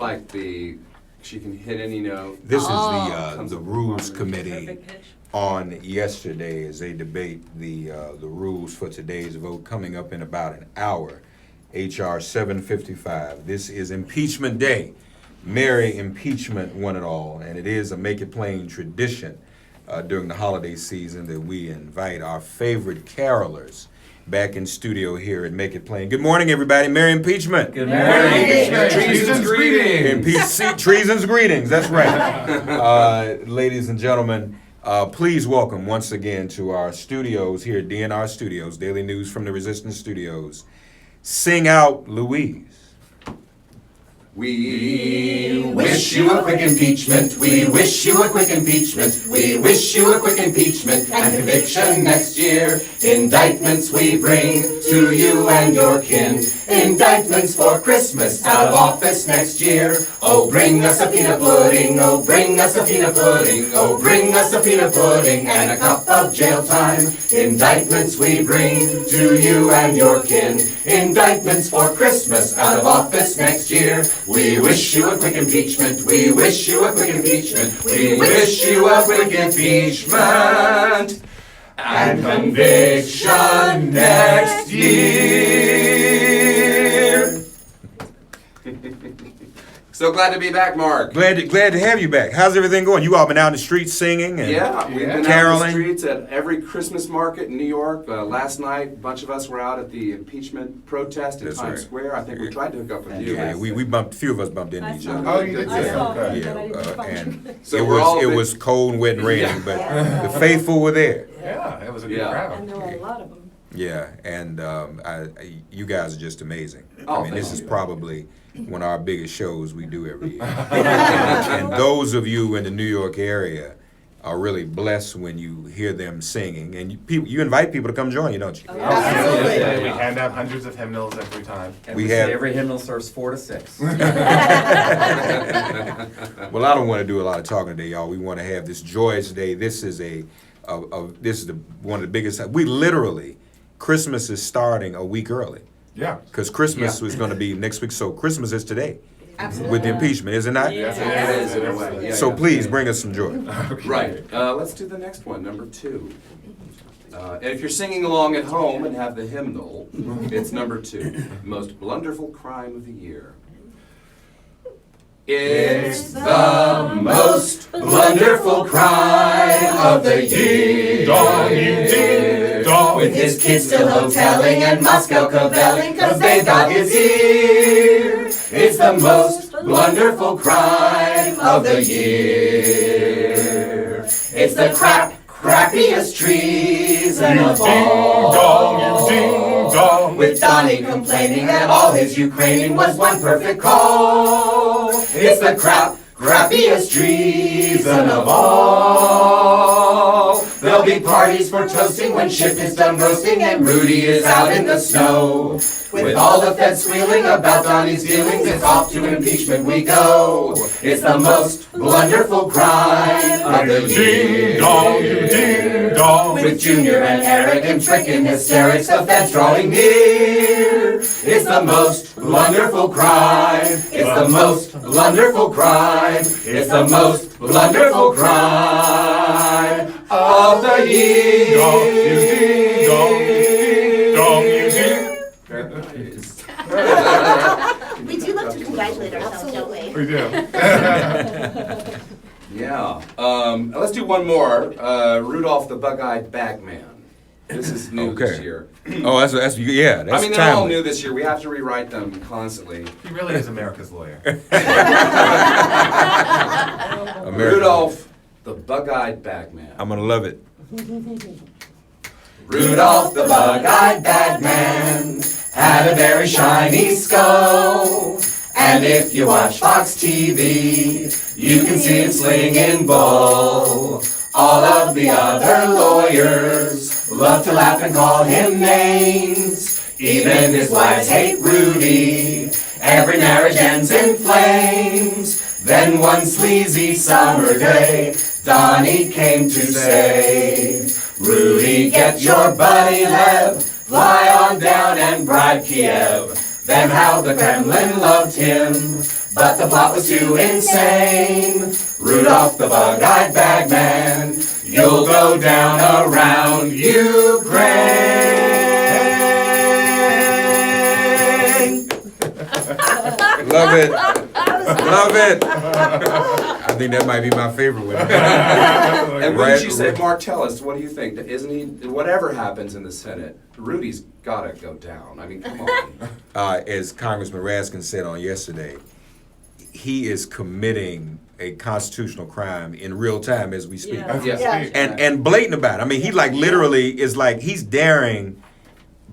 Like she can hit any note. This is the Rules Committee on yesterday as they debate the rules for today's vote coming up in about an hour. H.R. 755. This is Impeachment Day. Merry impeachment one and all. And it is a Make It Plain tradition during the holiday season that we invite our favorite carolers back in studio here at Make It Plain. Good morning, everybody. Merry impeachment. Good morning. Treason's greetings. Treason's greetings. That's right. Ladies and gentlemen, please welcome once again to our studios here at DNR Studios, Daily News from the Resistance Studios. Sing Out Louise. We wish you a quick impeachment. We wish you a quick impeachment. We wish you a quick impeachment and conviction next year. Indictments we bring to you and your kin. Indictments for Christmas, out of office next year. Oh, bring us a peanut pudding. Oh, bring us a peanut pudding. Oh, bring us a peanut pudding and a cup of jail time. Indictments we bring to you and your kin. Indictments for Christmas, out of office next year. We wish you a quick impeachment. We wish you a quick impeachment. We wish you a quick impeachment and conviction next year. So glad to be back, Mark. Glad to have you back. How's everything going? You all been out in the streets singing and We've been out in the streets at every Christmas market in New York. Last night, a bunch of us were out at the impeachment protest in Times Square. I think we tried to hook up with you. Yeah, we bumped. A few of us bumped into each other. Oh, you did? And So it was cold and wet and raining, but the faithful were there. Yeah, it was a good crowd. And there were a lot of them. Yeah, and you guys are just amazing. Oh, I mean, this thank is you. probably one of our biggest shows we do every year. And those of you in the New York area are really blessed when you hear them singing. And you invite people to come join you, don't you? Absolutely. We hand out hundreds of hymnals every time. And We we have- say every hymnal serves 4 to 6. Well, I don't want to do a lot of talking today, y'all. We want to have this joyous day. This is one of the biggest. We literally, Christmas is starting a week early. Yeah. Because Christmas was going to be next week, so Christmas is today. Absolutely. With the impeachment, is it not? Yes, It is in a way. Yeah, So yeah. please bring us some joy. Right. Let's do the next one, number 2. And if you're singing along at home and have the hymnal, it's number 2. Most blunderful crime of the year. It's the most blunderful crime of the year. With his kids still hoteling and Moscow cavelling, 'cause they got his ear. It's the most blunderful crime of the year. It's the crappiest treason of all. With Donny complaining that all his Ukrainian was one perfect call. It's the crappiest treason of all. There'll be parties for toasting when Schiff is done roasting and Rudy is out in the snow. With all the feds squealing about Donny's dealings, it's off to impeachment we go. It's the most blunderful crime of the year. With Junior and Eric and Trick in hysterics, the feds drawing near. It's the most blunderful crime. It's the most blunderful crime. It's the most blunderful crime of the year. We do love to congratulate ourselves, don't we? We do. Yeah. Let's do one more. Rudolph the Bug-Eyed Bagman. This is new this Okay. year. Oh, that's I mean, they're all timely. new this year. We have to rewrite them constantly. He really is America's lawyer. American. Rudolph the Bug-Eyed Bagman. I'm gonna love it. Rudolph the Bug-Eyed Bagman had a very shiny skull. And if you watch Fox TV, you can see him slinging bull. All of the other lawyers love to laugh and call him names. Even his wives hate Rudy. Every marriage ends in flames. Then one sleazy summer day, Donny came to say, Rudy, get your buddy Lev, fly on down and bribe Kiev. Then how the Kremlin loved him but the plot was too insane. Rudolph the bug-eyed bagman, you'll go down around Ukraine. Love it. Love it. I think that might be my favorite one. And what did you say, Right. Mark? Tell us, what do you think? Isn't he, whatever happens in the Senate, Rudy's gotta go down. I mean, come on. As Congressman Raskin said on yesterday, he is committing a constitutional crime in real time as we speak. Yeah. Yes. And blatant about it. I mean, he like literally is like he's daring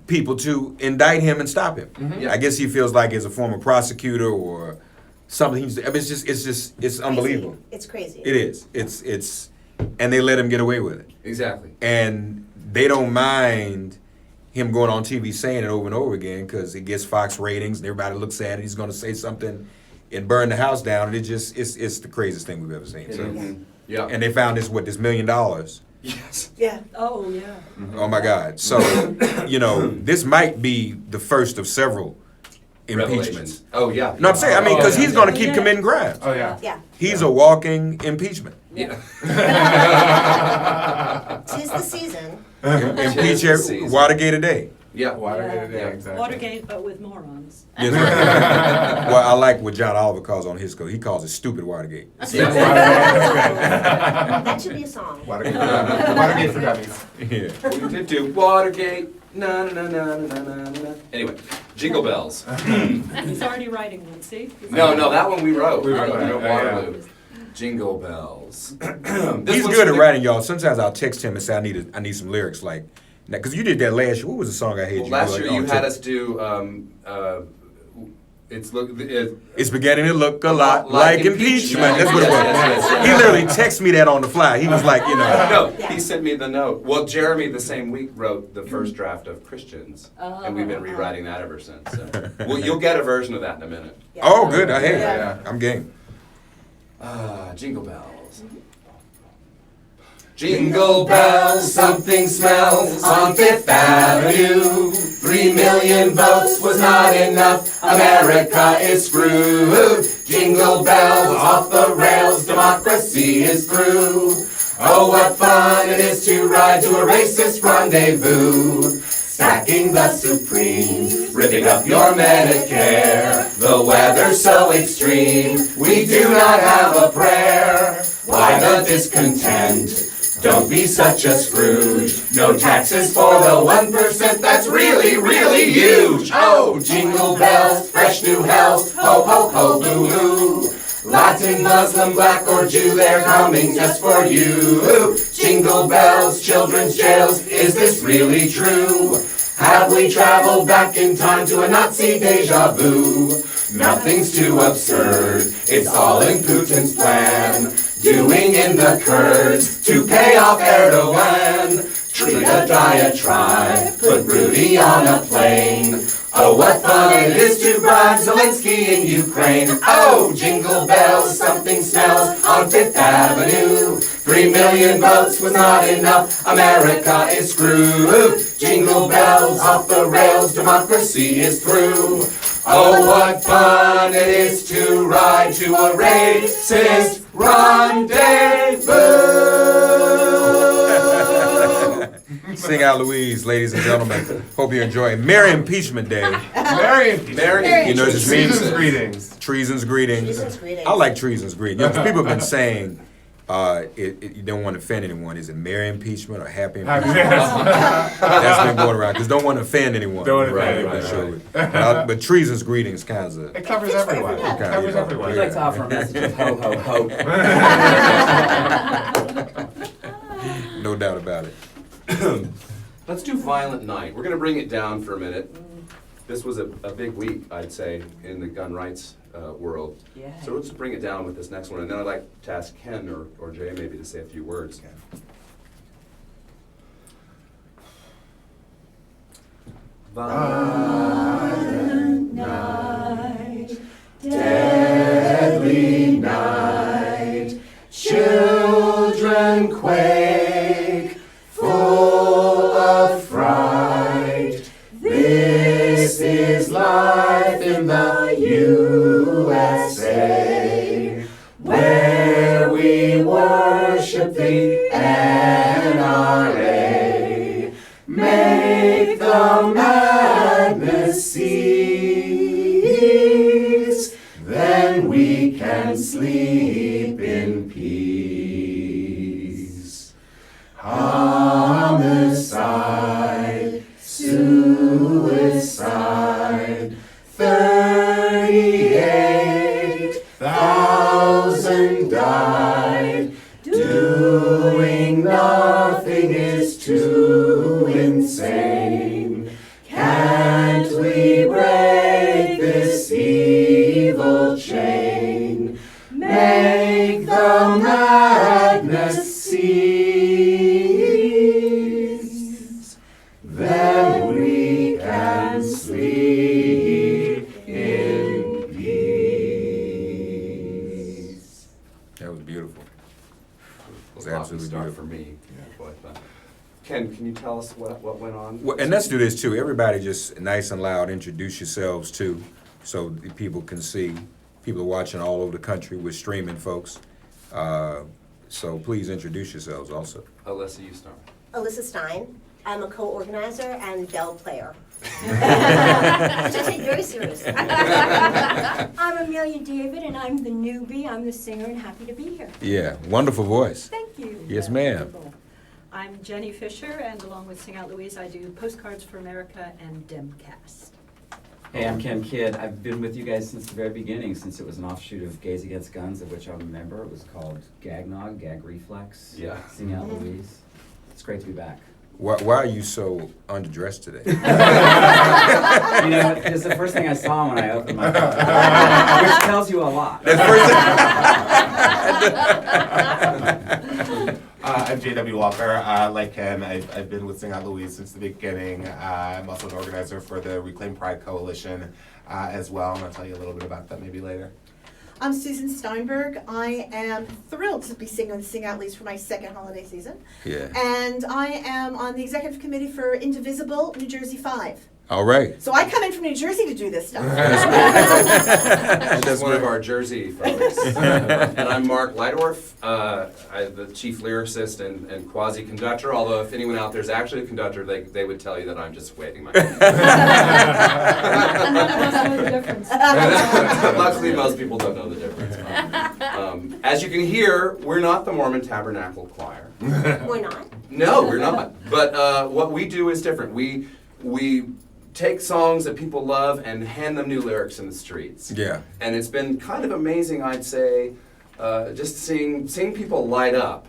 people to indict him and stop him. Yeah. I guess he feels like as a former prosecutor or something. I mean, it's unbelievable. It's crazy. It is. It's and they let him get away with it. Exactly. And they don't mind him going on TV saying it over and over again because it gets Fox ratings and everybody looks at it. He's going to say something and burn the house down. And it's the craziest thing we've ever seen. So, Mhm. Yeah. and they found this $1 million. Yes. Yeah. Oh, yeah. Oh my God! So this might be the first of several impeachments. Revelations. Oh, yeah. No, I'm saying because he's going to keep Yeah. committing crimes. Oh, yeah. Yeah. He's a walking impeachment. Yeah. Tis the season. Impeach the season. Watergate a day. Yeah. Watergate, Yeah. yeah, exactly. Watergate, but with morons. Yes, right. Well, I like what John Oliver calls on his code. He calls it stupid Watergate. Yeah, Watergate, That should be a song. Watergate for dummies. Watergate for dummies. Yeah. We did do Watergate. Na na na na na na na. Anyway, Jingle Bells. He's already writing one, see? No, that one we wrote. We wrote We that, wrote yeah. Waterloo. Jingle Bells. He's good at writing, y'all. Sometimes I'll text him and say I need some lyrics like because you did that last year. What was the song I had you do? Last like, year on you had text? us do. It's beginning to look a lot like impeachment. That's what it was. Yes. He literally texted me that on the fly. He was like, No, Yeah. he sent me the note. Well, Jeremy the same week wrote the first draft of Christians, and we've been rewriting that ever since. So. Well, you'll get a version of that in a minute. Yeah. oh, good. Hey, Yeah. I'm game. Jingle Bells. Jingle bells, something smells on Fifth Avenue. 3 million votes was not enough. America is screwed. Jingle bells off the rails, democracy is through. Oh, what fun it is to ride to a racist rendezvous. Stacking the Supremes, ripping up your Medicare. The weather's so extreme, we do not have a prayer. Why the discontent? Don't be such a Scrooge. No taxes for the 1%, that's really, really huge. Oh, jingle bells, fresh new hells, ho, ho, ho, boo, hoo. Latin, Muslim, black or Jew, they're coming just for you. Jingle bells, children's jails, is this really true? Have we traveled back in time to a Nazi deja vu? Nothing's too absurd, it's all in Putin's plan. Doing in the Kurds to pay off Erdogan. Treat a diatribe, put Rudy on a plane. Oh, what fun it is to bribe Zelensky in Ukraine. Oh, jingle bells, something smells on Fifth Avenue. 3 million votes was not enough, America is screwed. Jingle bells off the rails, democracy is through. Oh, what fun it is to ride to a racist rendezvous. Sing Out Louise, ladies and gentlemen. Hope you enjoy Merry Impeachment Day. Merry impeachment. Merry You know, it just means Season's greetings. treason's greetings. Treason's greetings. I like treason's greetings. You know, 'cause people have been saying you don't want to offend anyone. Is it Merry Impeachment or Happy Impeachment? That's been going around because don't want to offend anyone. Don't offend Right, anyone, sure. But treason's greetings kinds of. It covers everyone. It Okay, covers yeah. everyone. We'd like to offer a message of ho, ho, ho. No doubt about it. Let's do Violent Night. We're going to bring it down for a minute. This was a big week, I'd say, in the gun rights world. Yeah. So let's bring it down with this next one. And then I'd like to ask Ken or Jay maybe to say a few words. Violent night, deadly night, children quake, full of fright. This is life in the USA. we can sleep in peace. Homicide, suicide, 38,000 died. Doing nothing is too insane. Can't we break this evil chain? Make the madness cease. Then we can sleep in peace. That was beautiful. It was Lucky absolutely start beautiful. for me. But, Ken, can you tell us what went on? Well, and let's do this too. Everybody just nice and loud, introduce yourselves too, so the people can see. People are watching all over the country. We're streaming, folks. So please introduce yourselves also. Alyssa, you start. Alyssa Stein. I'm a co-organizer and bell player. Which I take very seriously. I'm Amelia David, and I'm the newbie. I'm the singer, and happy to be here. Yeah, wonderful voice. Thank you. Yes, ma'am. I'm Jenny Fisher, and along with Sing Out Louise, I do Postcards for America and Demcast. Hey, I'm Ken Kidd. I've been with you guys since the very beginning, since it was an offshoot of Gays Against Guns, of which I'm a member. It was called Gagnog, Gag Reflex. Yeah. Sing Out Louise. It's great to be back. Why are you so underdressed today? You know, it's the first thing I saw when I opened my phone, which tells you a lot. I'm J.W. Walker. Like Ken, I've been with Sing Out Louise since the beginning. I'm also an organizer for the Reclaim Pride Coalition as well, and I'll tell you a little bit about that maybe later. I'm Susan Steinberg. I am thrilled to be singing Sing Out Louise for my second holiday season. Yeah. And I am on the executive committee for Indivisible, New Jersey 5. All right. So I come in from New Jersey to do this stuff. That's one of our Jersey folks. And I'm Mark Leidorf, I'm the chief lyricist and quasi-conductor, although if anyone out there is actually a conductor, they would tell you that I'm just waving my hand. None of us know the difference. Luckily, most people don't know the difference. As you can hear, we're not the Mormon Tabernacle Choir. We're not. No, we're not. But what we do is different. We take songs that people love and hand them new lyrics in the streets. Yeah. And it's been kind of amazing, I'd say, just seeing people light up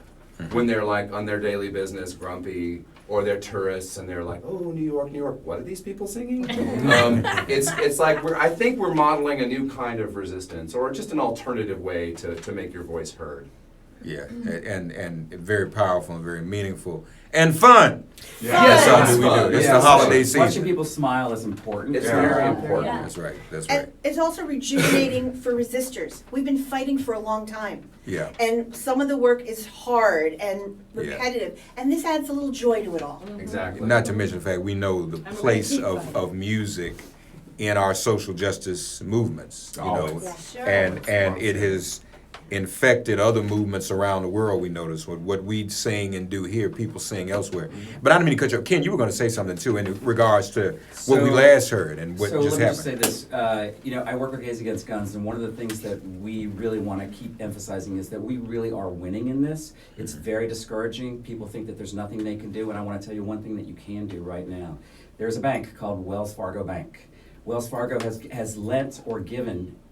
when they're like on their daily business, grumpy, or they're tourists and they're like, oh, New York, New York, what are these people singing? It's like I think we're modeling a new kind of resistance, or just an alternative way to make your voice heard. Yeah, and very powerful and very meaningful and fun. Yeah. Yes, Fun. that's what we do. It's Yeah, the holiday Watching season. people smile is important. It's Yeah. very important. Yeah. That's right. That's right. And it's also rejuvenating for resistors. We've been fighting for a long time. Yeah. And some of the work is hard and Yeah. repetitive. And this adds a little joy to it all. Exactly. Not to mention the fact we know the And place we're gonna of, keep of music in our social justice movements. You know, Always. Yeah, sure. and it has infected other movements around the world. We notice what we sing and do here, people sing elsewhere. But I don't mean to cut you off. Ken, you were going to say something too in regards to what we So- last heard and what so just let me happened. just say this. You know, I work with Gays Against Guns, and one of the things that we really want to keep emphasizing is that we really are winning in this. It's very discouraging. People think that there's nothing they can do, and I want to tell you one thing that you can do right now. There's a bank called Wells Fargo Bank. Wells Fargo has lent or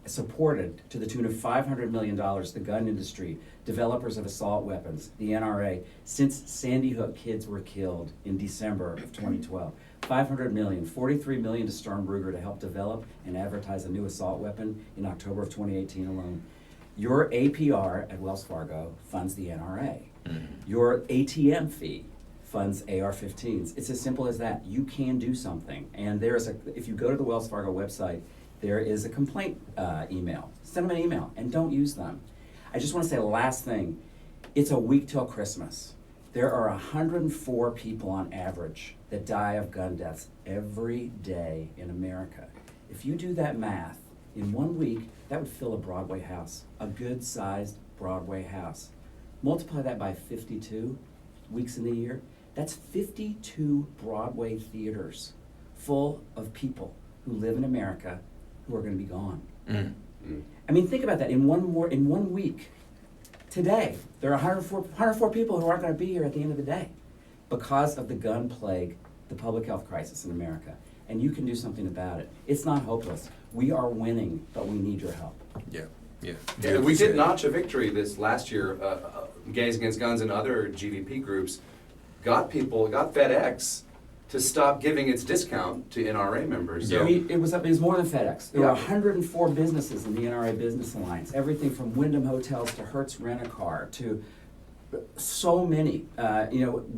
supported to the tune of $500 million the gun industry, developers of assault weapons, the NRA, since Sandy Hook kids were killed in December of 2012. $500 million, $43 million to Sturm Ruger to help develop and advertise a new assault weapon in October of 2018 alone. Your APR at Wells Fargo funds the NRA. Your ATM fee funds AR-15s. It's as simple as that. You can do something. And if you go to the Wells Fargo website, there is a complaint email. Send them an email and don't use them. I just want to say the last thing. It's a week till Christmas. There are 104 people on average that die of gun deaths every day in America. If you do that math, in 1 week, that would fill a Broadway house, a good-sized Broadway house. Multiply that by 52 weeks in the year. That's 52 Broadway theaters full of people who live in America who are going to be gone. I mean, think about that. In 1 week, today, there are 104 people who aren't going to be here at the end of the day because of the gun plague, the public health crisis in America. And you can do something about it. It's not hopeless. We are winning, but we need your help. Yeah. Yeah, we did notch a victory this last year. Gays Against Guns and other GVP groups got FedEx to stop giving its discount to NRA members. So It was more than FedEx. There were 104 businesses in the NRA Business Alliance. Everything from Wyndham Hotels to Hertz Rent-A-Car to so many.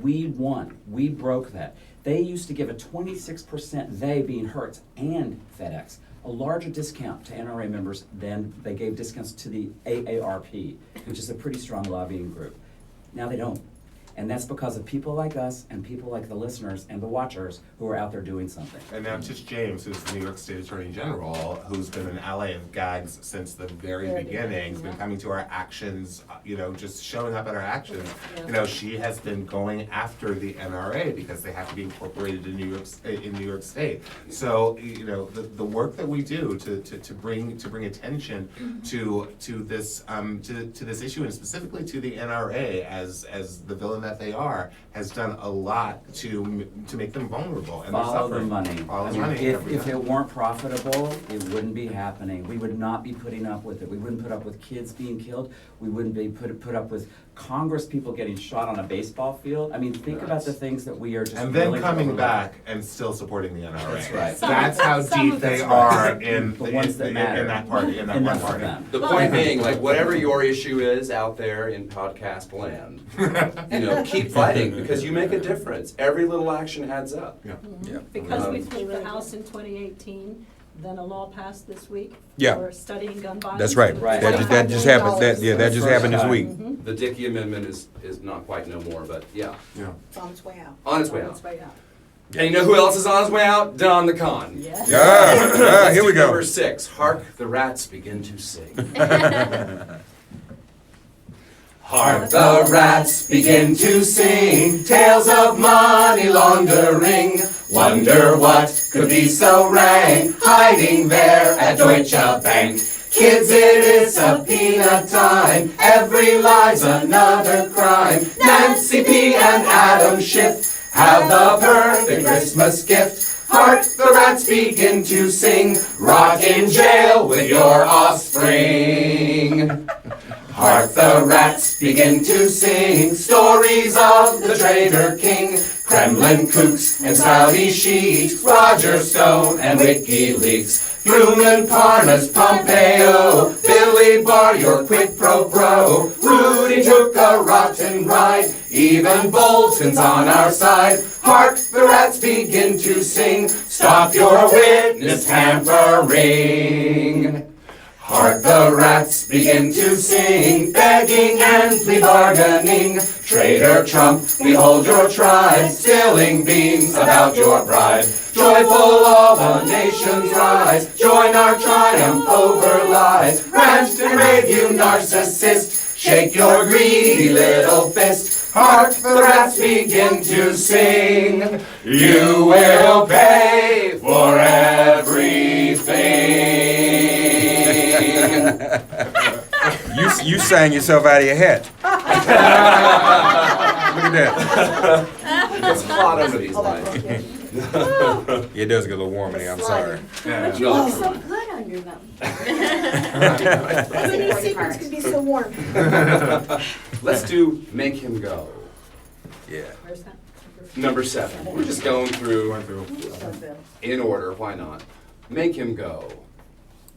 We won. We broke that. They used to give a 26%, they being Hertz and FedEx, a larger discount to NRA members than they gave discounts to the AARP, which is a pretty strong lobbying group. Now they don't. And that's because of people like us and people like the listeners and the watchers who are out there doing something. And now just James, who's the New York State Attorney General, who's been an ally of GAGs since the very beginning, has been coming to our actions, just showing up at our actions. She has been going after the NRA because they have to be incorporated in New York State. So, the work that we do to bring attention to this issue, and specifically to the NRA as the villain that they are, has done a lot to make them vulnerable, and Follow they're the suffering. money. If it weren't profitable, it wouldn't be happening. We would not be putting up with it. We wouldn't put up with kids being killed. We wouldn't be put up with Congress people getting shot on a baseball field. I mean, think about the things that we are just And then willing to coming overlook. back and still supporting the NRA. That's right. That's how deep they are in The ones that matter. in that party, in that Enough one of party. them. the point being, whatever your issue is out there in podcast land, keep fighting because you make a difference. Every little action adds up. Because we flipped the House in 2018, then a law passed this week Yeah. for studying gun violence. That's right. Right. That just happened. That just happened this week. The Dickey Amendment is not quite no more, but yeah, It's on its way out. on its way That's out. right out. And you know who else is on his way out? Don the Con. Yes. Yeah, here we go. Number 6, Hark the Rats Begin to Sing. Hark the rats begin to sing tales of money laundering. Wonder what could be so rank hiding there at Deutsche Bank. Kids, it is a peanut time. Every lie's another crime. Nancy P. and Adam Schiff have the perfect Christmas gift. Hark the rats begin to sing. Rot in jail with your offspring. Hark the rats begin to sing stories of the traitor king, Kremlin kooks and Saudi sheiks, Roger Stone and WikiLeaks, Truman, Parnas, Pompeo, Billy Barr, your quid pro quo, Rudy took a rotten ride, even Bolton's on our side. Hark the rats begin to sing, stop your witness tampering. Hark the rats begin to sing, begging and plea bargaining. Traitor Trump, we hold your tribe, spilling beans about your pride. Joyful all the nations rise, join our triumph over lies. Rant and rave, you narcissist, shake your greedy little fist. Hark the rats begin to sing, you will pay for everything. You sang yourself out of your hat. Look at that. It's hot under these lights. It does get a little warm in here. I'm sorry. But you look so good under them. Even your secrets can be so warm. Let's do Make Him Go. Yeah. Where's that? Number 7. We're just going through in order. Why not? Make him go.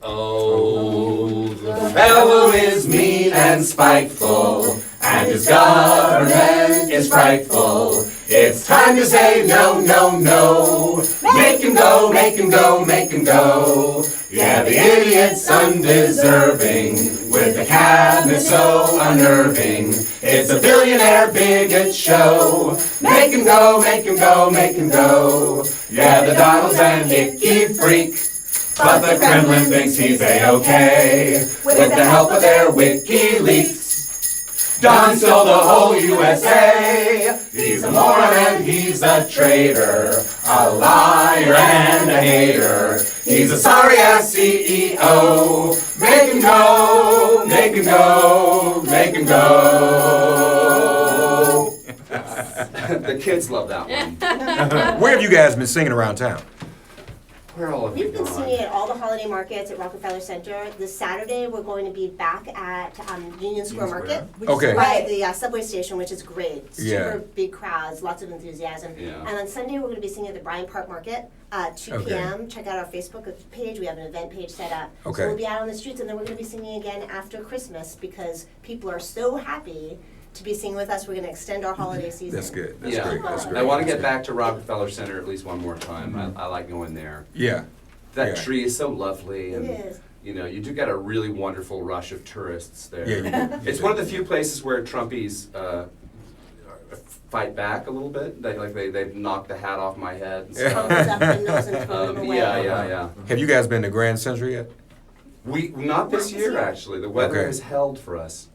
Oh, the Fellow is mean and spiteful, and his government is frightful. It's time to say no, no, no. Make him go, make him go, make him go. Yeah, the idiot's undeserving, with the cabinet so unnerving. It's a billionaire bigot show. Make him go, make him go, make him go. Yeah, the Donald's an icky freak, but the Kremlin thinks he's A-okay, with the help of their WikiLeaks. Don stole the whole USA. He's a moron and he's a traitor, a liar and a hater. He's a sorry-ass CEO. Make him go, make him go, make him go. The kids love that one. Where have you guys been singing around town? Where all of you We've been gone? singing at all the holiday markets at Rockefeller Center. This Saturday, we're going to be back at Union Square Market. Which Okay. is right at the subway station, which is great. Yeah. Super big crowds, lots of enthusiasm. Yeah. And on Sunday, we're going to be singing at the Bryant Park Market at 2 Okay. p.m. Check out our Facebook page. We have an event page set up. Okay. So we'll be out on the streets, and then we're going to be singing again after Christmas because people are so happy to be singing with us. We're going to extend our holiday season. That's good. That's Yeah. great. That's great. I want to That's get good. back to Rockefeller Center at least one more time. I like going there. Yeah. That Yeah. tree is so lovely, and It is. you know, you do get a really wonderful rush of tourists there. Yeah, you do. It's one of the few places where Trumpies fight back a little bit. They've knocked the hat off my head. And stuff. Thumbs up windows and throw them away. Yeah. Have you guys been to Grand Central yet? We not this year actually. The weather Okay. has held for us.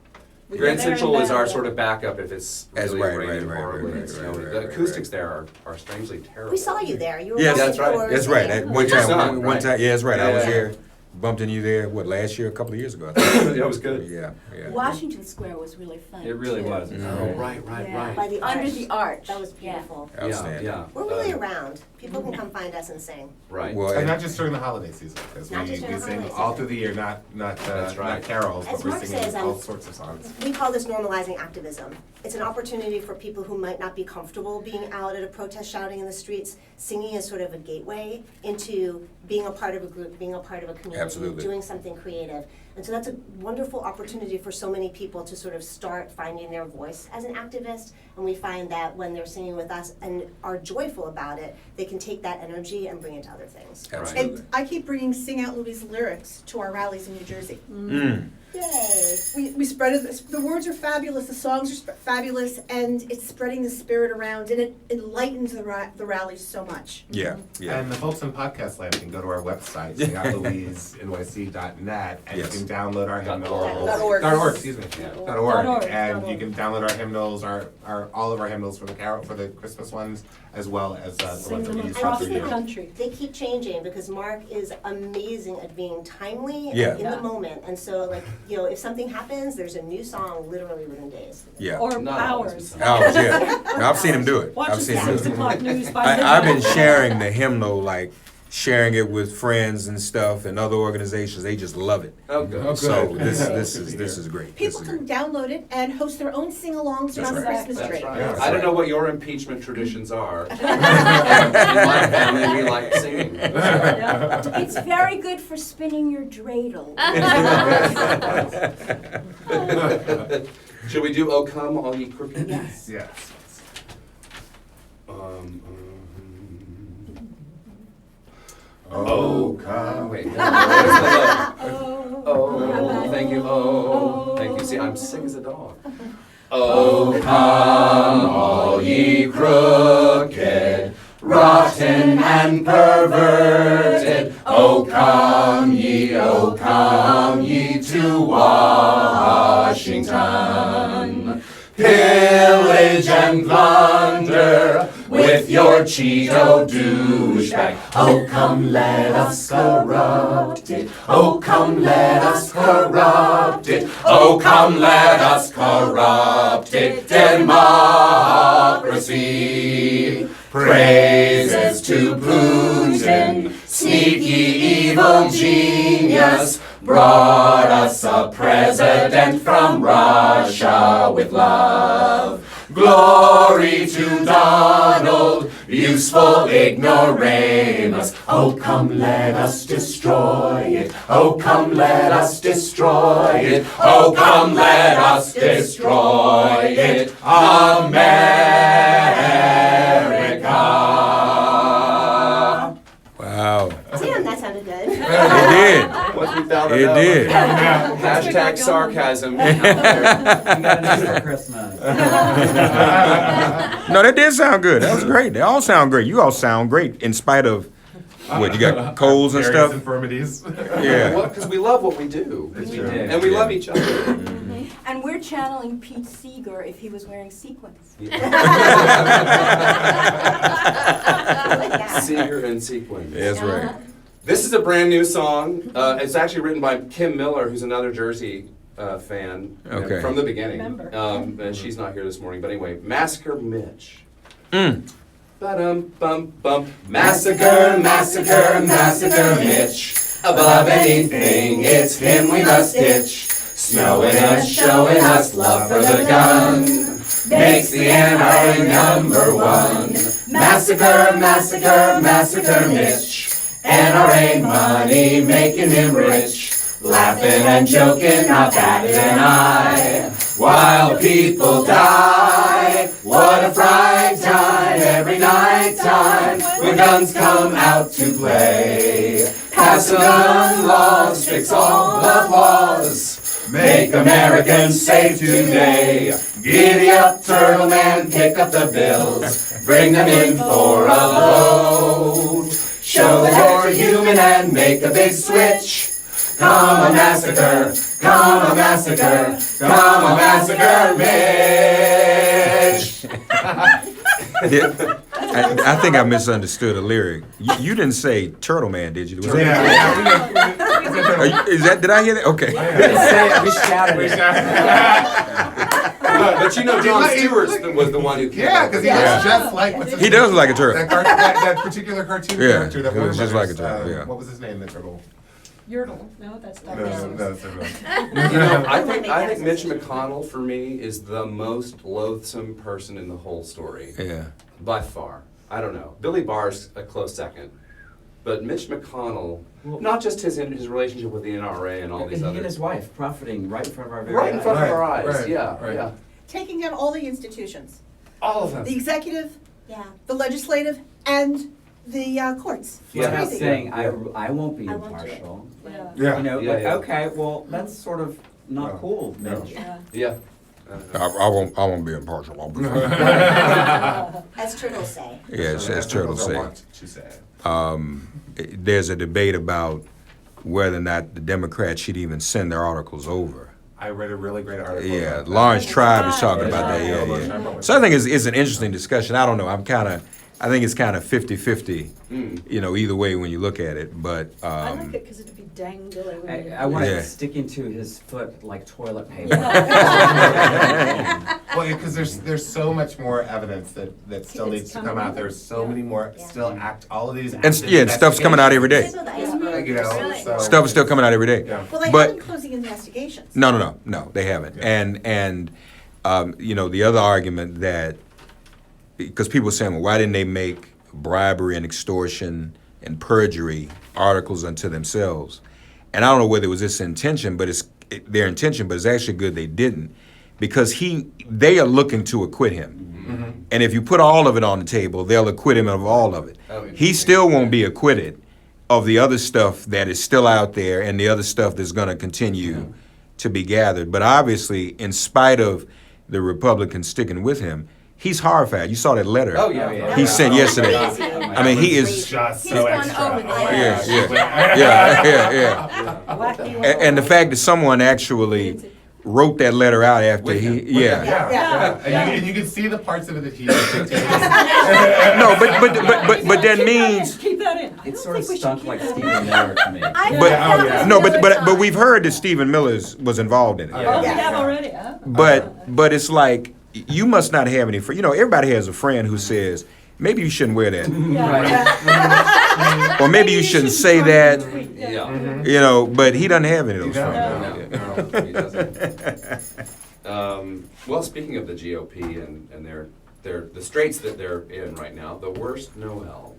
We Grand were there in Central is our November. sort of backup if it's That's really right, raining right, horribly right, and snowy. right, The right, acoustics right. there are strangely terrible. We saw you there. You were Yes, walking that's right. towards That's right. the- At one Your time, son, one right? time, yeah, that's right. I was Yeah. here, bumped into you there. What, last year, a couple of years ago? I think. Yeah, it was good. Yeah, yeah. Washington Square was really fun. It really too. was. Oh, right. Yeah. By the Under arch. the arch. That was beautiful. Outstanding. Yeah. We're really around. People can come find us and sing. Right. Well, And not just during the holiday season, because Not just we during the sing holiday all season. through the year, not That's right. not carols, As but we're Mark singing says, all sorts of songs. We call this normalizing activism. It's an opportunity for people who might not be comfortable being out at a protest shouting in the streets. Singing is sort of a gateway into being a part of a group, being a part of a community, Absolutely. doing something creative. And so that's a wonderful opportunity for so many people to sort of start finding their voice as an activist. And we find that when they're singing with us and are joyful about it, they can take that energy and bring it to other things. absolutely. And I keep bringing Sing Out Louise lyrics to our rallies in New Jersey. Mm. Yay! We spread it, the words are fabulous, the songs are fabulous, and it's spreading the spirit around, and it enlightens the rallies so much. Yeah, yeah. And the folks in podcast land can go to our website, singoutlouisenyc.net, and Yes. you can download our hymnals. .org. .org, excuse me. Yeah. .org, and you can download our hymnals, our all of our hymnals for the Christmas ones, as well as the Sing ones that them we use across through the you. country. They keep changing because Mark is amazing at being timely Yeah. and in the moment. And so, like, you know, if something happens, there's a new song literally within days. Yeah. Or Not always. hours. Hours, yeah. No, I've seen him do it. Watch I've the seen him do 6 it. o'clock news by I've been midnight. sharing the hymnal, like sharing it with friends and stuff and other organizations. They just love it. Oh, good. So this is great. This People is can great. download it and host their own sing-alongs That's around the right. Christmas That's tree. right. Yeah. I don't know what your impeachment traditions are. In my family, we like singing. Yeah. It's very good for spinning your dreidel. Should we do "O Come All Ye Crooked"? Yes. Yes. Oh come. Wait. No, where's the oh, thank you. Oh, thank you. See, I'm sick as a dog. Oh come all ye crooked, rotten and perverted. Oh come ye to Washington. Pillage and plunder with your Cheeto douchebag. Oh, come let us corrupt it. Oh, come let us corrupt it. Oh, come let us corrupt it. Democracy. Praises to Putin, sneaky evil genius. Brought us a president from Russia with love. Glory to Donald, useful ignoramus. Oh, come let us destroy it. Oh, come let us destroy it. Oh, come let us destroy it. America. Wow. Damn, that sounded good. It did. Once we found It did. Hashtag sarcasm. You got enough for Christmas. No, that did sound good. That was great. They all sound great. You all sound great in spite of what you got colds and Various stuff. infirmities. Yeah. Because we love what we do. That's We true. did. And we love each other. And we're channeling Pete Seeger if he was wearing sequins. I like that. Seeger and sequins. That's right. This is a brand new song. It's actually written by Kim Miller, who's another Jersey fan Okay. from the beginning. Remember. And she's not here this morning, but anyway, Massacre Mitch. Mm. Ba-dum, bum, bum. Massacre, massacre, massacre Mitch. Above anything, it's him we must ditch. Snowing us, showing us love for the gun. Makes the NRA #1. Massacre, massacre, massacre Mitch. NRA money making him rich. Laughing and joking, not batting an eye. While people die, what a fright time every night time when guns come out to play. Pass some gun laws, fix all the flaws. Make Americans safe today. Giddy up, Turtle Man, pick up the bills. Bring them in for a vote. Show that you're human and make a big switch. Come a massacre, come a massacre, come a massacre, Mitch. I think I misunderstood a lyric. You didn't say Turtle Man, did you? Was that, is that? Did I hear that? Okay. We shouted it. But you know, John Stewart was the one who came Yeah, up because with he that. looks just like what's his He does name? look like a turtle. That particular cartoon Yeah, character that he looks just like a turtle, yeah. What was his name? The turtle. Yertle. No, that's not No, Seuss. no, it's a real. You know, I think Mitch McConnell for me is the most loathsome person in the whole story. Yeah. By far. I don't know. Billy Barr's a close second. But Mitch McConnell, not just his relationship with the NRA and all these He other... and his wife profiting right in front of our very Right in front of our Right, eyes, right, yeah, right. yeah. Taking down all the institutions, All of them. the executive, Yeah. the legislative, and the courts. Yeah. Without Crazy. saying, I won't be I won't do it. impartial. Yeah. Yeah. You know, Yeah, like, yeah. okay, well, that's sort of not No. cool, No. Mitch. Yeah. Yeah. I won't be impartial. I'll be As turtles say. Yes, as That's turtles what I say. want to say. There's a debate about whether or not the Democrats should even send their articles over. I read a really great article. Yeah, about that. Lawrence Tribe is talking about that. Yeah, Yeah, yeah. yeah. So I think it's an interesting discussion. I don't know. I think it's kind of 50-50. You know, either way when you look at it. But I like it because it'd be dangling. I want Yeah. it sticking to his foot like toilet paper. Well, because there's so much more evidence that still It's needs to come coming out. out. There's so many more Yeah. still all of these. and stuff's coming out every day. Tip of the iceberg. You know, Really? so- Stuff is still coming out every day. Yeah. Well, they But- haven't closing investigations. No, they haven't. And you know, the other argument that, because people are saying, well, why didn't they make bribery and extortion and perjury articles unto themselves? And I don't know whether it was this intention, but their intention, but it's actually good they didn't, because they are looking to acquit him. And if you put all of it on the table, they'll acquit him of all of it. He still won't be acquitted of the other stuff that is still out there and the other stuff that's going to continue to be gathered. But obviously, in spite of the Republicans sticking with him, he's horrified. You saw that letter Oh, yeah. he sent yesterday. Crazy. I mean, he is. Just He's so gone extra. over the Oh my edge. gosh. Yeah. Wacky And the fact that someone actually wrote that letter out after With him. yeah. Yeah. And you can see the parts of it that he dictated. No, but that means. Keep that in. I It don't sort of think we should stunk keep like that in. Stephen Miller to me. I But- thought that was No, another but time. we've heard that Stephen Miller was involved in it. Oh, we Yeah. have already, huh? But it's like you must not have any friends. You know, everybody has a friend who says maybe you shouldn't wear that, Yeah. or maybe you shouldn't say that. Yeah. You know, but he doesn't have any of those He friends. No, he doesn't. Well, speaking of the GOP and the straits that they're in right now, the worst Noel.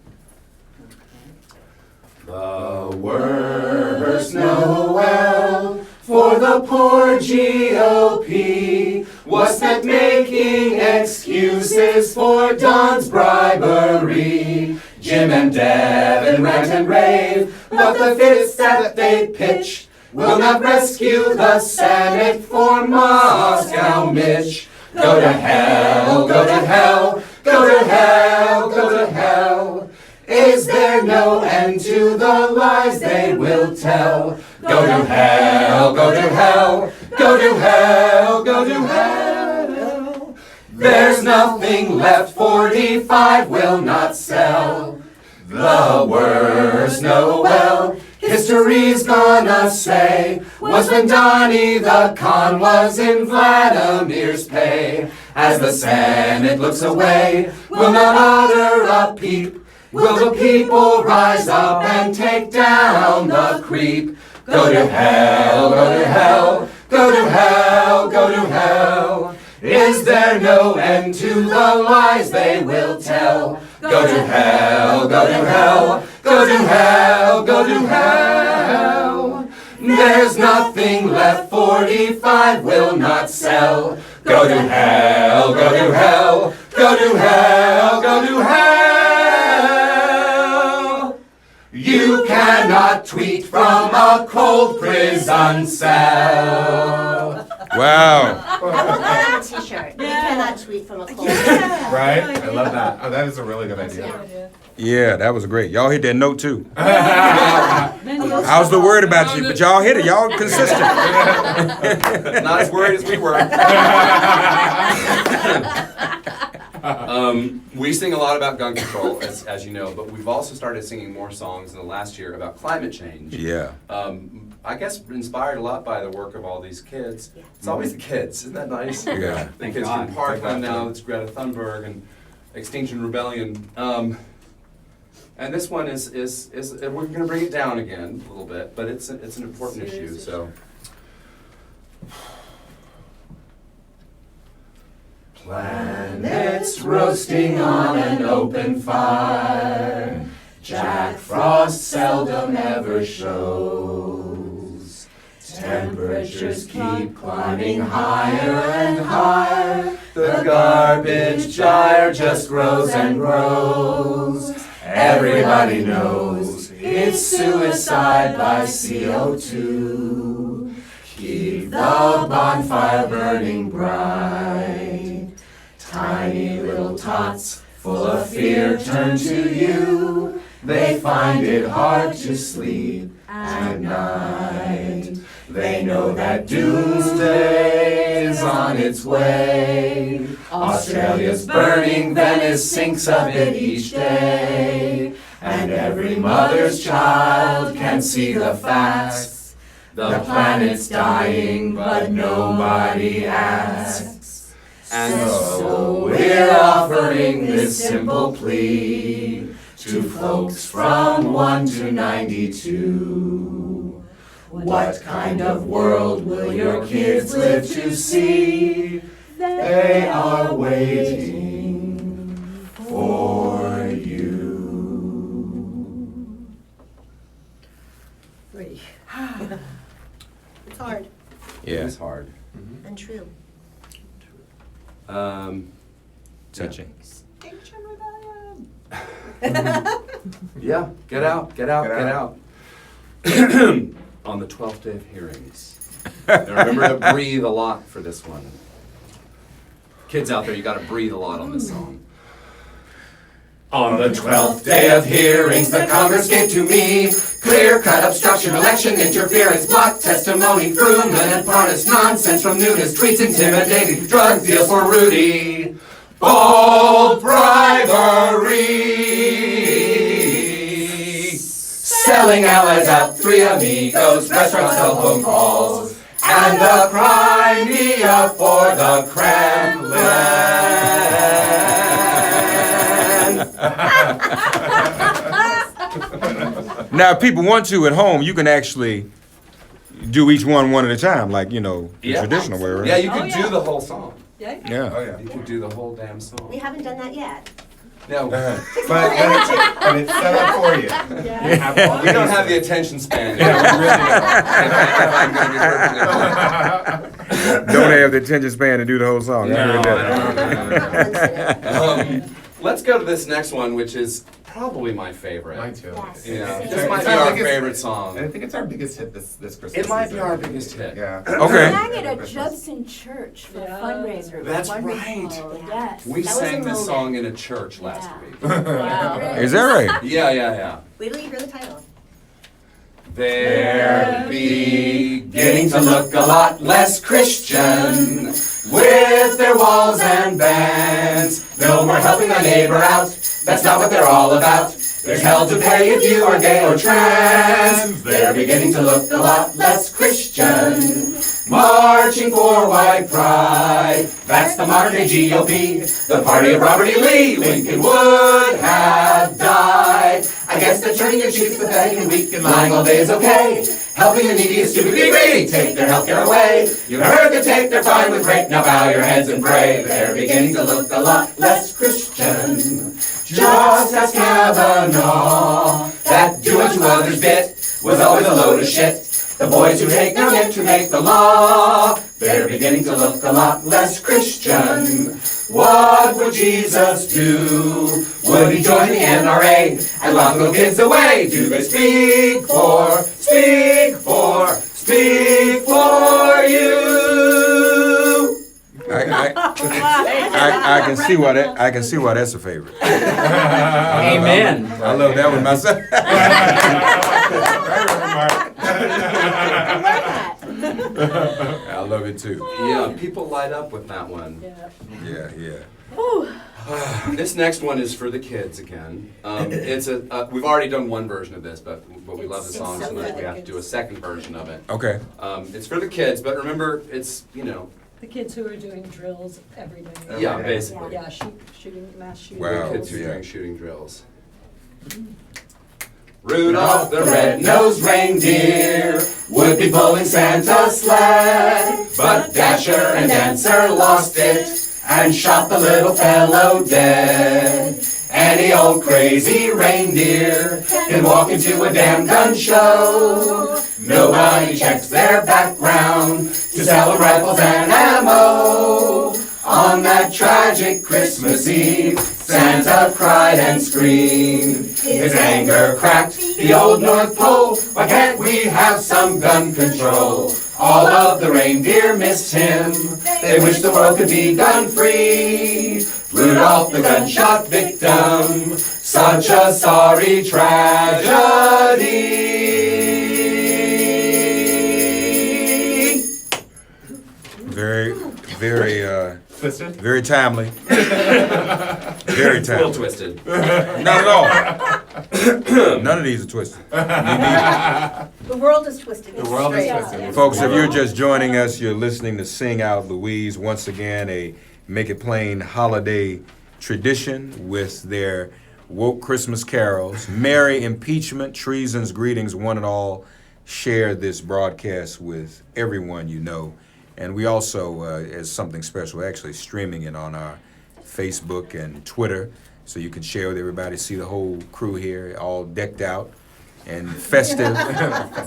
The worst Noel for the poor GOP was that making excuses for Don's bribery. Jim and Devin rant and rave, but the fits that they pitch will not rescue the Senate for Moscow Mitch. Go to hell, go to hell, go to hell, go to hell. Is there no end to the lies they will tell? Go to hell, go to hell, go to hell, go to hell. There's nothing left, 45 will not sell. The worst Noel history's gonna say was when Donny the Con was in Vladimir's pay. As the Senate looks away, will not utter a peep. Will the people rise up and take down the creep? Go to hell, go to hell, go to hell, go to hell. Is there no end to the lies they will tell? Go to hell, go to hell, go to hell, go to hell. There's nothing left, 45 will not sell. Go to hell, go to hell, go to hell, go to hell. You cannot tweet from a cold prison cell. Wow. I want that on a t-shirt. You cannot tweet from a cold. Right? I love that. Oh, that is a really good idea. Yeah, that was great. Y'all hit that note too. I was a little worried about you, but y'all hit it. Y'all consistent. Not as worried as we were. We sing a lot about gun control, as you know, but we've also started singing more songs in the last year about climate change. Yeah. I guess inspired a lot by the work of all these kids. It's always the kids, isn't that nice? Yeah. The kids from Parkland now, it's Greta Thunberg and Extinction Rebellion. And this one is we're going to bring it down again a little bit, but it's an important issue. So. Planets roasting on an open fire. Jack Frost seldom ever shows. Temperatures keep climbing higher and higher. The garbage gyre just grows and grows. Everybody knows it's suicide by CO2. Keep the bonfire burning bright. Tiny little tots, full of fear, turn to you. They find it hard to sleep at night. They know that doomsday is on its way. Australia's burning, Venice sinks a bit each day. And every mother's child can see the facts. The planet's dying, but nobody asks. And so we're offering this simple plea to folks from 1 to 92. What kind of world will your kids live to see? They are waiting for you. It's hard. Yeah. It's hard. And true. Touching. Yeah, get out. On the 12th day of hearings. Now remember to breathe a lot for this one. Kids out there, you gotta breathe a lot on this song. On the 12th day of hearings, the Congress gave to me clear-cut obstruction, election interference, block testimony, Fruman and Parnas, nonsense from Nunes, tweets intimidating, drug deals for Rudy, bold bribery, selling allies out, 3 amigos, restaurant cell phone calls, and the Crimea for the Kremlin. Now, if people want to at home, you can actually do each one at a time, like, you know, the traditional way, right? Yeah, you could do the whole song. Yeah. Yeah. Oh, yeah. You could do the whole damn song. We haven't done that yet. No, But it's set up for you. we don't have the attention span. Don't have the attention span to do the whole song. I heard that. Let's go to this next one, which is probably my favorite. Mine too. Yes. Yeah, It's this our- might it's be our our biggest- favorite And I song. think it's our biggest hit this Christmas It might be season. our biggest hit. Yeah. Okay. Sang it at Judson Church for a fundraiser. That's Wonderful. right. Yes. We That was sang a this moment. song in a church last Yeah. week. Wow. Is that right? Yeah. Wait till you hear the title. They're Beginning to look a lot less Christian with their walls and bans. No more helping a neighbor out, that's not what they're all about. There's hell to pay if you are gay or trans. They're beginning to look a lot less Christian. Marching for white pride, that's the modern day GOP, the party of Robert E. Lee. Lincoln would have died. I guess that turning your cheeks pathetic and weak and lying all day is okay. Helping the needy is stupidly greedy, take their healthcare away. You heard the tape, they're fine with rape, now bow your heads and pray. They're beginning to look a lot less Christian. Just as Kavanaugh, that do unto others bit was always a load of shit. The boys who hate now get to make the law. They're beginning to look a lot less Christian. What would Jesus do? Would he join the NRA and lock little kids away? Do they speak for you? I can see why that's a favorite. Amen. I love that one myself. I love it too. Yeah, people light up with that one. Yeah. This next one is for the kids again. It's we've already done one version of this, but we love the song so much we have to do a second version of it. Okay. It's for the kids, but remember, it's The kids who are doing drills every day. yeah, basically. Yeah, shooting, mass shooting. Wow. Kids who are Yeah. doing shooting drills. Rudolph the red-nosed reindeer would be pulling Santa's sled, but Dasher and Dancer lost it and shot the little fellow dead. Any old crazy reindeer can walk into a damn gun show. Nobody checks their background to sell them rifles and ammo. On that tragic Christmas Eve, Santa cried and screamed. His anger cracked the old North Pole. Why can't we have some gun control? All of the reindeer missed him. They wish the world could be gun-free. Rudolph the gunshot victim, such a sorry tragedy. Very timely. Very It's a little timely. twisted. Not at all. None of these are twisted. The world is twisted. The world is twisted. Folks, if you're just joining us, you're listening to Sing Out Louise. Once again, a Make It Plain holiday tradition with their woke Christmas carols. Merry Impeachment, treasons, greetings, one and all. Share this broadcast with everyone you know. And we also, as something special, actually streaming it on our Facebook and Twitter, so you can share with everybody, see the whole crew here, all decked out and festive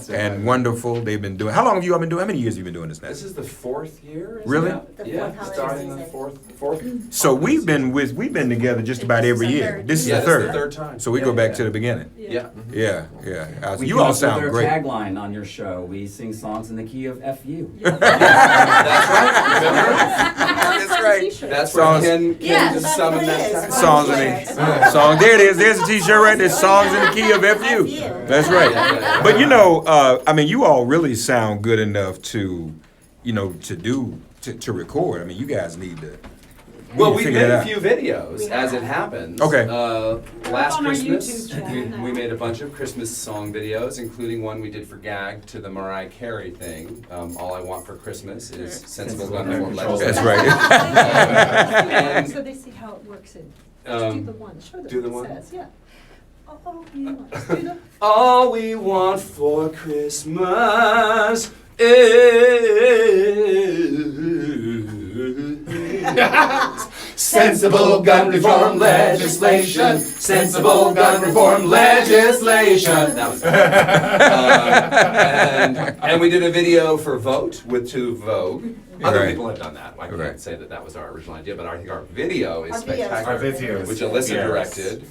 and wonderful. They've been doing. How long have you all been doing? How many years have you been doing this now? This is the 4th year. Isn't Really? it? The Yeah, fourth holiday starting the season. fourth. So we've been together just about every year. This is Yeah, the this is third. the third time. So we Yeah, go back yeah. to the beginning. Yeah. Yeah. We You came all up sound with great. our tagline on your show. We sing songs in the key of FU. That's right. That's where Songs- Ken Yeah, just that's summoned what it that is. text. Songs in the song. There it is. There's a T-shirt right there. Songs in the key of FU. That's right. But you know, I mean, you all really sound good enough to, to record. I mean, you guys need to. Well, we we figured made it a out. few videos as it happens. Okay. Last on our Christmas, YouTube channel we now. made a bunch of Christmas song videos, including one we did for Gag to the Mariah Carey thing. All I Want for Christmas is sensible gun reform legislation. That's right. And, So they see how it works in. Just Um, do the one. Show them do the what one? it says. Yeah. Oh, you want. Just do the. all we want for Christmas is sensible gun reform legislation. Sensible gun reform legislation. That was and we did a video for Vote to Vogue. Other Right. people have done that. I can't Right. say that was our original idea, but I think our video is Our video is spectacular. Our video is Which Alyssa yes. directed.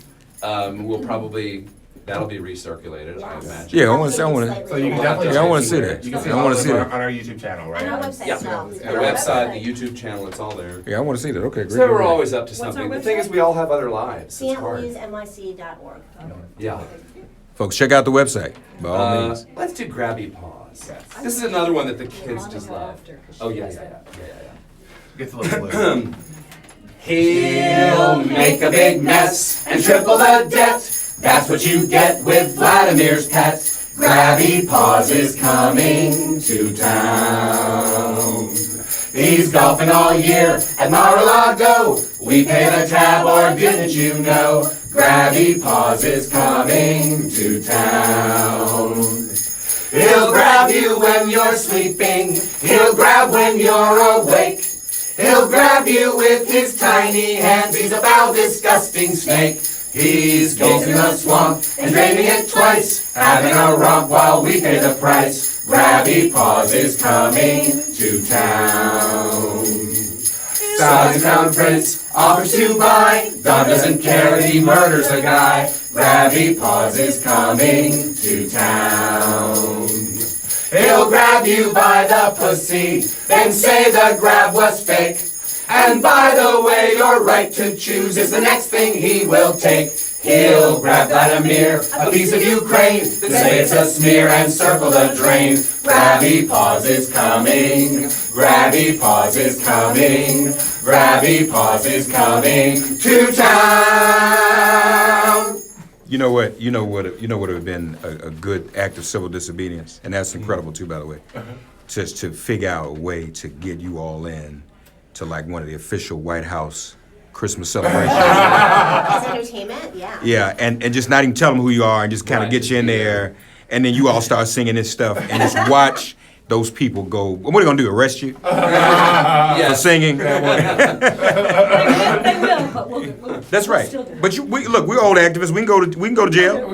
We'll probably, that'll be recirculated, I Yes. imagine. Yeah, I want to. So you can definitely. Yeah, I wanna see that. You can see I all wanna of see it that. on our YouTube channel, right? On our website Yeah, as well. the website, the YouTube channel, it's all there. Yeah, I want to see that. Okay, great. So we're great. always up to What's our something. The thing website? is, we all have other lives. It's hard. StLouiseNYC.org. Yeah. Folks, check out the website by all means. Let's do Grabby Paws. This is another one that the kids just love. Oh, yeah. Gets a little blue. He'll make a big mess and triple the debt. That's what you get with Vladimir's pet. Grabby Paws is coming to town. He's golfing all year at Mar-a-Lago. We pay the tab, or didn't you know? Grabby Paws is coming to town. He'll grab you when you're sleeping. He'll grab when you're awake. He'll grab you with his tiny hands. He's a foul, disgusting snake. He's gazing the swamp and draining it twice, having a romp while we pay the price. Grabby Paws is coming to town. Saudi Crown Prince offers to buy. Don doesn't care, he murders a guy. Grabby Paws is coming to town. He'll grab you by the pussy, then say the grab was fake. And by the way, your right to choose is the next thing he will take. He'll grab Vladimir, a piece of Ukraine, then say it's a smear and circle the drain. Grabby Paws is coming, Grabby Paws is coming, Grabby Paws is coming to town. You know what would have been a good act of civil disobedience, and that's incredible too, by the way. Just to figure out a way to get you all in to like one of the official White House Christmas celebrations. As entertainment, yeah. Yeah, and just not even tell them who you are, and just kind of get you in there, and then you all start singing this stuff, and just watch those people go. What are they gonna do? Arrest you for singing? They will, but we'll That's right. still do it. But look, we're old activists. We can go to jail.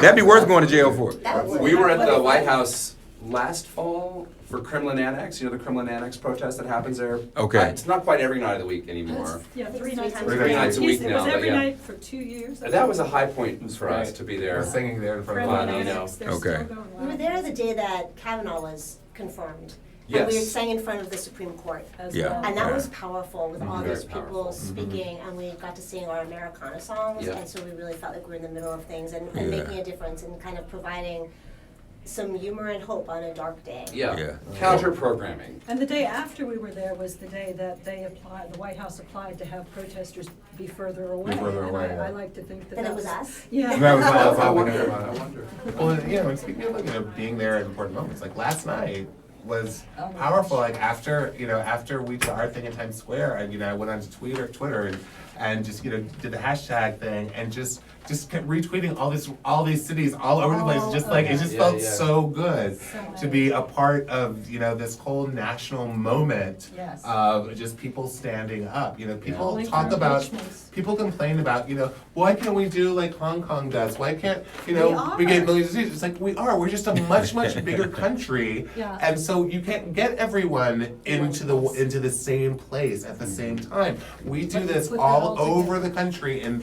That'd be worth going to jail for. We were at the White House last fall for Kremlin Annex. You know the Kremlin Annex protest that happens there? Okay. It's not quite every night of the week anymore. Yeah, three nights a Three week. nights a week It now, was but every yeah. night for 2 years. That was a high point for us to be there. Singing there in front of Kremlin Donny, Annex, they're Okay. still going We were wild. there the day that Kavanaugh was confirmed. Yes. And we sang in front of the Supreme Court. As Yeah. well. And that Yeah. was powerful with all Very those people powerful. speaking, and we got to sing our Americana songs, Yeah. and so we really felt like we were in the middle of things and Yeah. making a difference and kind of providing some humor and hope on a dark day. Yeah. Counter programming. And the day after we were there was the day that the White House applied to have protesters be further away. further And away, I yeah. like to think that That that it was us? Yeah. That was all I we wonder. knew I about. wonder. Well, and speaking of being there at important moments, like last night was Oh my powerful. Like after we did our thing in Times Square, I went onto Twitter and just did the hashtag thing and just kept retweeting all these cities all over the place. Just like it just Yeah, felt yeah. so good So to nice. be a part of this whole national moment Yes. of just people standing up. People Calling talk for about. impeachments. People complain about, why can't we do like Hong Kong does? Why can't, we are. get millions of seats? It's like, we're just a much, much bigger country. Yeah. And so you can't get everyone into the same place at the same time. We do But this put that all all over the country in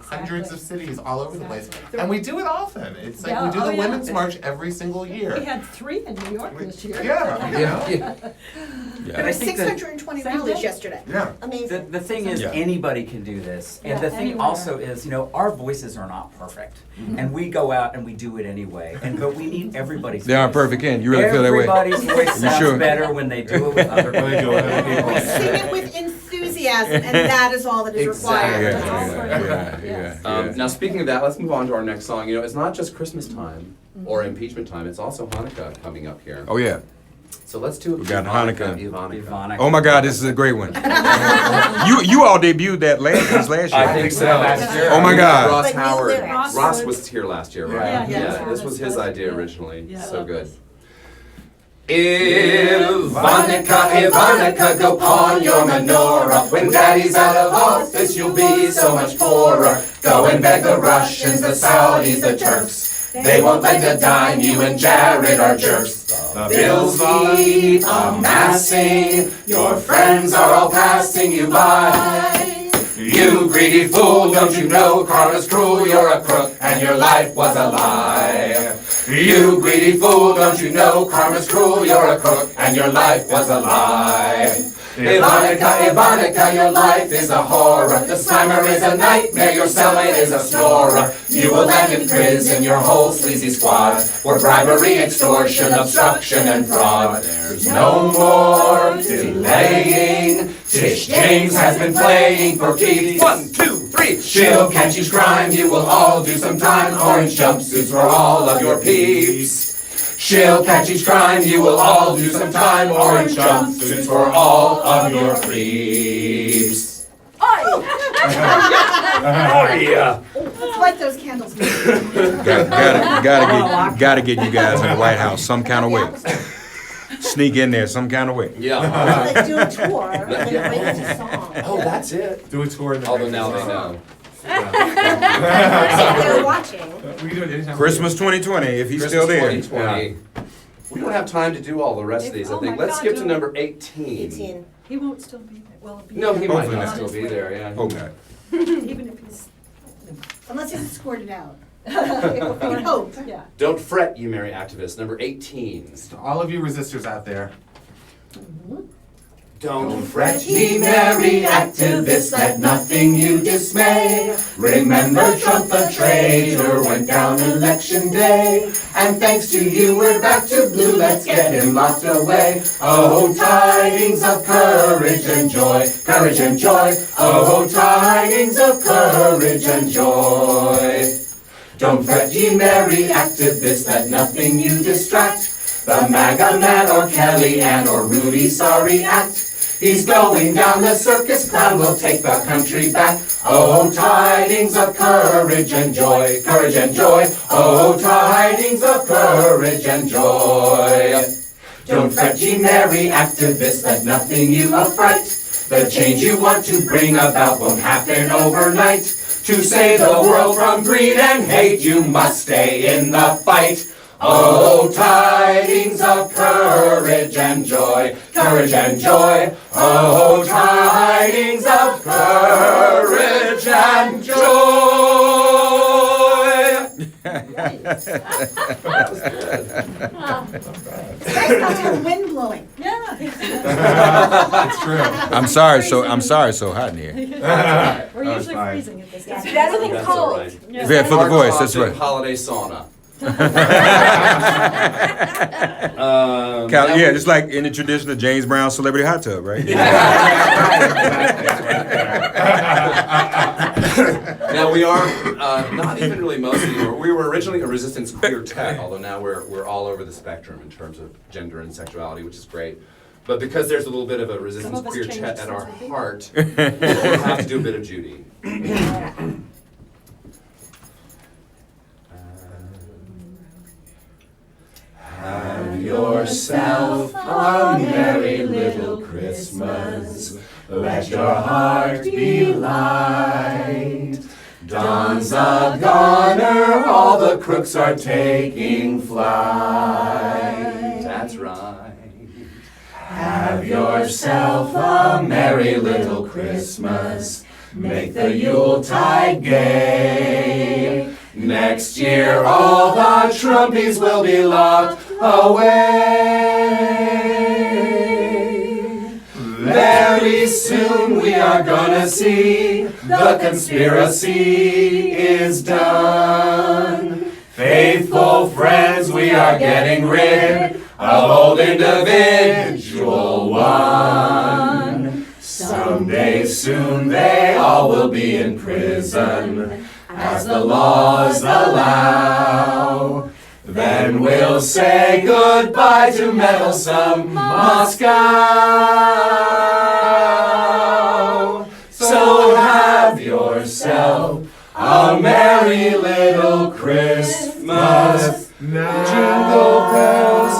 hundreds of cities all over the place. And we do it often. It's like we Yeah, do oh, the yeah. Women's March every single year. We had 3 in New York this year. Yeah, Yeah. There And were I think that- 620 Same rallies day. yesterday. yeah. Amazing. The thing is, Yeah. anybody can do this. And Yeah, the thing anywhere. also is, our voices are not perfect. And we go out and we do it anyway. But we need everybody's They aren't voice. perfect, Ken. You really feel that way? Everybody's voice You sounds sure? better when they do it with other When they do it with other people. We sing it with enthusiasm, and that is all that is required. Yeah, That's all for you. yeah. Yes. Now, speaking of that, let's move on to our next song. It's not just Christmas time or impeachment time, it's also Hanukkah coming up here. Oh yeah. So let's do We got Hanukkah. Ivanka. Oh my God, this is a great one. you all debuted that last year. I think so. Last year. Oh my God. Ross But new Howard. lyrics. Ross was here last year, right? Yeah, Yeah, yeah. this was his idea originally. Yeah, I So love good. this. Ivanka, go pawn your menorah. When daddy's out of office, you'll be so much poorer. Go and beg the Russians, the Saudis, the Turks. They won't lend a dime, you and Jared are jerks. The bills keep amassing, your friends are all passing you by. You greedy fool, don't you know karma's cruel, you're a crook, and your life was a lie. You greedy fool, don't you know karma's cruel, you're a crook, and your life was a lie. Ivanka, your life is a horror. The slammer is a nightmare, your cellmate is a snorer. You will land in prison, your whole sleazy squad, for bribery, extortion, obstruction, and fraud. There's no more delaying. Tish James has been playing for keeps. 1, 2, 3. 3. She'll catch each crime, you will all do some time. Orange jumpsuits for all of your peeps. She'll catch each crime, you will all do some time. Orange jumpsuits for all of your creeps. Oh, yeah. let's light those candles. Gotta get you guys in the White House some kind of way. Sneak in there some kind of way. Yeah. Like do a tour and then bring us a song. Oh, that's it. Do a tour in the Although now they know. They're watching. We can do it anytime. Christmas 2020, if he's still there. 2020. We don't have time to do all the rest of these, I Oh think. my Let's God, skip to do it. number 18. 18. He won't still be there. Well, be No, there. he might Hopefully not not. still be there, yeah. Oh, God. Even if he's, Unless it's squirted out. We can hope. yeah. Don't fret, you merry activists. Number 18. To all of you resistors out there, Don't fret, ye merry activists, let nothing you dismay. Remember Trump the traitor went down election day. And thanks to you, we're back to blue, let's get him locked away. Oh, tidings of courage and joy, courage and joy. Oh, tidings of courage and joy. Don't fret, ye merry activists, let nothing you distract. The MAGA man or Kellyanne or Rudy sorry act. He's going down, the circus clown will take the country back. Oh, tidings of courage and joy, courage and joy. Oh, tidings of courage and joy. Don't fret, ye merry activists, let nothing you affright. The change you want to bring about won't happen overnight. To save the world from greed and hate, you must stay in the fight. Oh, tidings of courage and joy, courage and joy. Oh, tidings of courage and joy. That was good. It's nice not to have wind blowing. Yeah. it's true. I'm sorry, so hot in here. We're That was usually fine. freezing at this Yeah. time. Better than That's all cold. right. Yeah, for the voice, that's right. Holiday sauna. Yeah, just like in the tradition of James Brown's Celebrity Hot Tub, right? Now we are not even really most anymore. We were originally a resistance quartet, although now we're all over the spectrum in terms of gender and sexuality, which is great. But because there's a little bit of a resistance Some of us quartet changed at our since we've been. heart, we'll have to do a bit of Judy. Have yourself a merry little Christmas. Let your heart be light. Dawn's a goner, all the crooks are taking flight. That's right. Have yourself a merry little Christmas. Make the Yuletide gay. Next year all the Trumpies will be locked away. Very soon we are gonna see the conspiracy is done. Faithful friends, we are getting rid of old individual one. Someday soon they all will be in prison as the laws allow. Then we'll say goodbye to meddlesome Moscow. So have yourself a merry little Christmas. Jingle bells,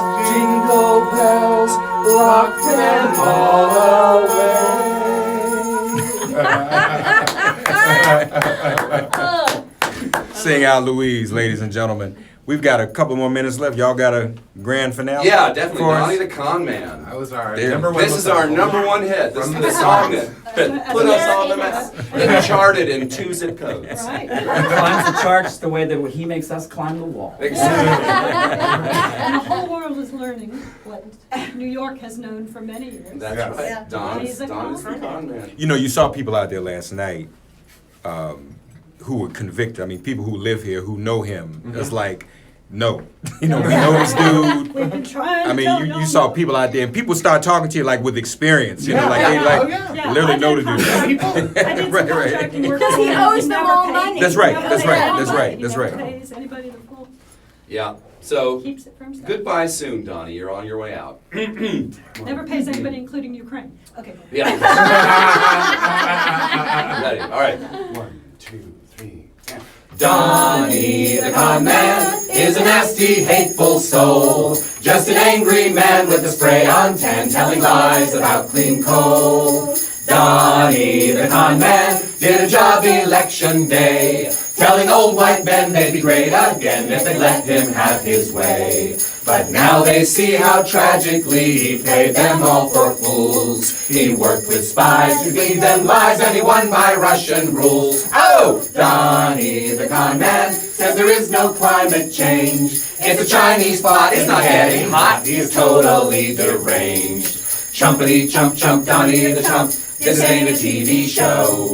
rock them all away. Sing Out Louise, ladies and gentlemen. We've got a couple more minutes left. Y'all got a grand finale? Yeah, definitely. for us? Donny the Con Man. That was our There. number one. This is our number one hit. This is the song that put us on the map. It charted in 2 zip codes. Right. Climbs the charts the way that he makes us climb the wall. Exactly. And the whole world is learning what New York has known for many years. That's Yeah. right. Yeah. Don's Donny's a the con Con Man. You know, you saw people out there last night who were convicted. I mean, people who live here, who know him. It's like, no. You know, we know this dude. We've been trying I to tell mean, you y'all saw no. people out there, and people start talking to you like with experience. You know, Yeah, like yeah, they like oh, yeah. Yeah, literally I know did the dude. contract- I did some Right, right. contracting work. Because he for him. owes them never all pays. money. That's right, He never that's pays right, anybody. that's right, He that's never right. pays anybody the full, Yeah, so, keeps it for himself. goodbye soon, Donnie, you're on your way out. Never pays anybody, including Ukraine. Okay. Yeah. Ready, all right. 1, 2, 3. Donny the con man is a nasty, hateful soul. Just an angry man with a spray on tan, telling lies about clean coal. Donny the con man did a job election day, telling old white men they'd be great again if they let him have his way. But now they see how tragically he played them all for fools. He worked with spies who gave them lies, and he won by Russian rules. Oh, Donny the con man says there is no climate change. It's a Chinese plot, it's not getting hot, he is totally deranged. Chumpity chump chump Donny the chump, this ain't a TV show.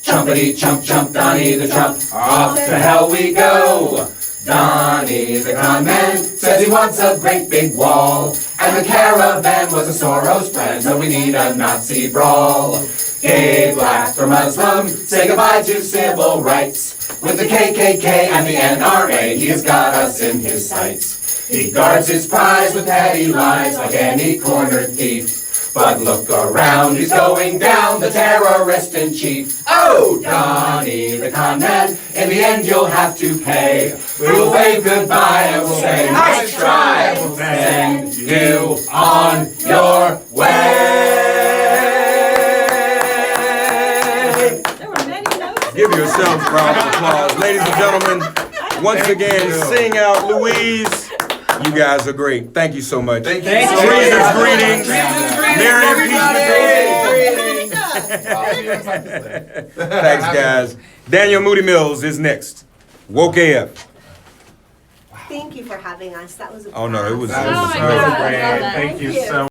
Chumpity chump chump Donny the chump, off to hell we go. Donny the con man says he wants a great big wall, and the caravan was a Soros plan, so we need a Nazi brawl. Gay, black, or Muslim, say goodbye to civil rights. With the KKK and the NRA, he has got us in his sights. He guards his prize with petty lies like any cornered thief. But look around, he's going down, the terrorist in chief. Oh, Donny the con man, in the end you'll have to pay. We'll wave goodbye and we'll say, nice try, we'll send you on your way. There were many notes. Give yourselves a round of applause. Ladies and gentlemen, once again, sing Out Louise. You guys are great. Thank you so much. Thank you. Treason's greetings. Merry Impeachment Day. Thanks, guys. Daniel Moody Mills is next. Woke AF. Thank you for having us. That was a Oh, no, it was. blast. That was my so God, I great. love that. Thank you Thank you. so